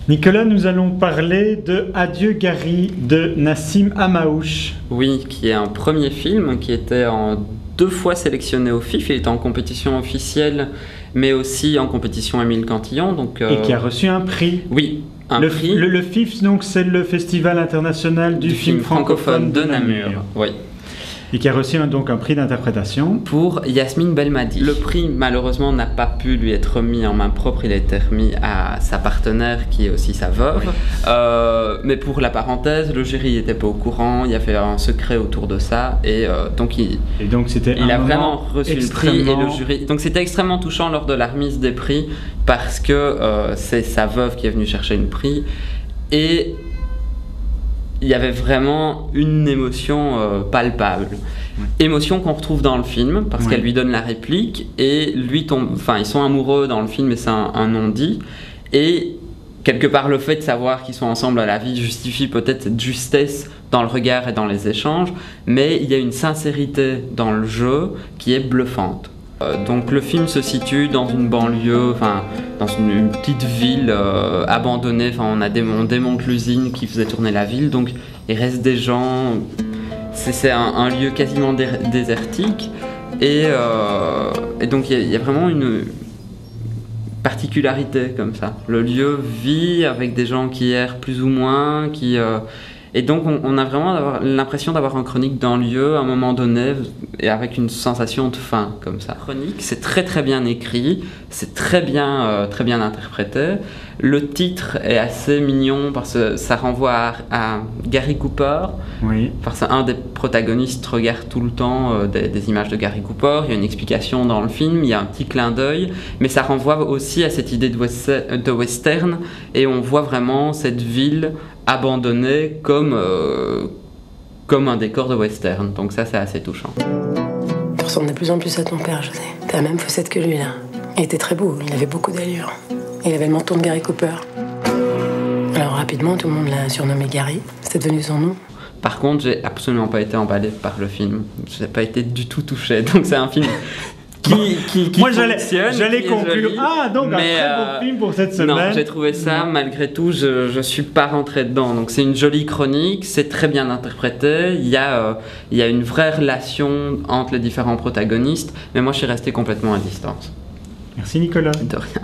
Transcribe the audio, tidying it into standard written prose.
Nicolas, nous allons parler de Adieu Gary de Nassim Hammaouche. Oui, qui est un premier film qui était en 2 fois sélectionné au FIF. Il était en compétition officielle, mais aussi en compétition Émile Cantillon. Donc, Et qui a reçu un prix. Oui, un prix. Le FIF, donc, c'est le Festival international du film francophone de Namur. Oui. Et qui a reçu donc un prix d'interprétation. Pour Yasmine Belmadi. Le prix, malheureusement, n'a pas pu lui être remis en main propre. Il a été remis à sa partenaire, qui est aussi sa veuve. Oui. Mais pour la parenthèse, le jury n'était pas au courant. Il y avait un secret autour de ça. Et donc, il a vraiment reçu le prix. Et le jury. Donc, c'était extrêmement touchant lors de la remise des prix, parce que c'est sa veuve qui est venue chercher le prix. Et il y avait vraiment une émotion palpable. Oui. Émotion qu'on retrouve dans le film, parce qu'elle lui donne la réplique, et lui tombe... Enfin, ils sont amoureux dans le film, mais c'est un non-dit. Et quelque part, le fait de savoir qu'ils sont ensemble à la vie justifie peut-être cette justesse dans le regard et dans les échanges, mais il y a une sincérité dans le jeu qui est bluffante. Donc le film se situe dans une banlieue, enfin dans une petite ville abandonnée. Enfin, on démonte l'usine qui faisait tourner la ville, donc il reste des gens. C'est un lieu quasiment désertique, et donc il y a vraiment une particularité comme ça. Le lieu vit avec des gens qui errent plus ou moins, et donc on a vraiment l'impression d'avoir une chronique d'un lieu à un moment donné, et avec une sensation de fin comme ça. Chronique, c'est très très bien écrit, c'est très bien interprété. Le titre est assez mignon parce que ça renvoie à Gary Cooper. Oui. Parce qu'un des protagonistes regarde tout le temps des images de Gary Cooper. Il y a une explication dans le film, il y a un petit clin d'œil, mais ça renvoie aussi à cette idée de western, et on voit vraiment cette ville abandonnée comme un décor de western. Donc ça, c'est assez touchant. Tu ressembles de plus en plus à ton père, José. T'as la même fossette que lui, là. Il était très beau, il avait beaucoup d'allure. Il avait le menton de Gary Cooper. Alors rapidement, tout le monde l'a surnommé Gary. C'est devenu son nom. Par contre, j'ai absolument pas été emballé par le film. Je n'ai pas été du tout touché. Donc c'est un film qui moi j'allais conclure. Donc un très bon film pour cette semaine. Non, j'ai trouvé ça, malgré tout, je suis pas rentré dedans. Donc c'est une jolie chronique, c'est très bien interprété. Il y a une vraie relation entre les différents protagonistes, mais moi je suis resté complètement à distance. Merci Nicolas. De rien.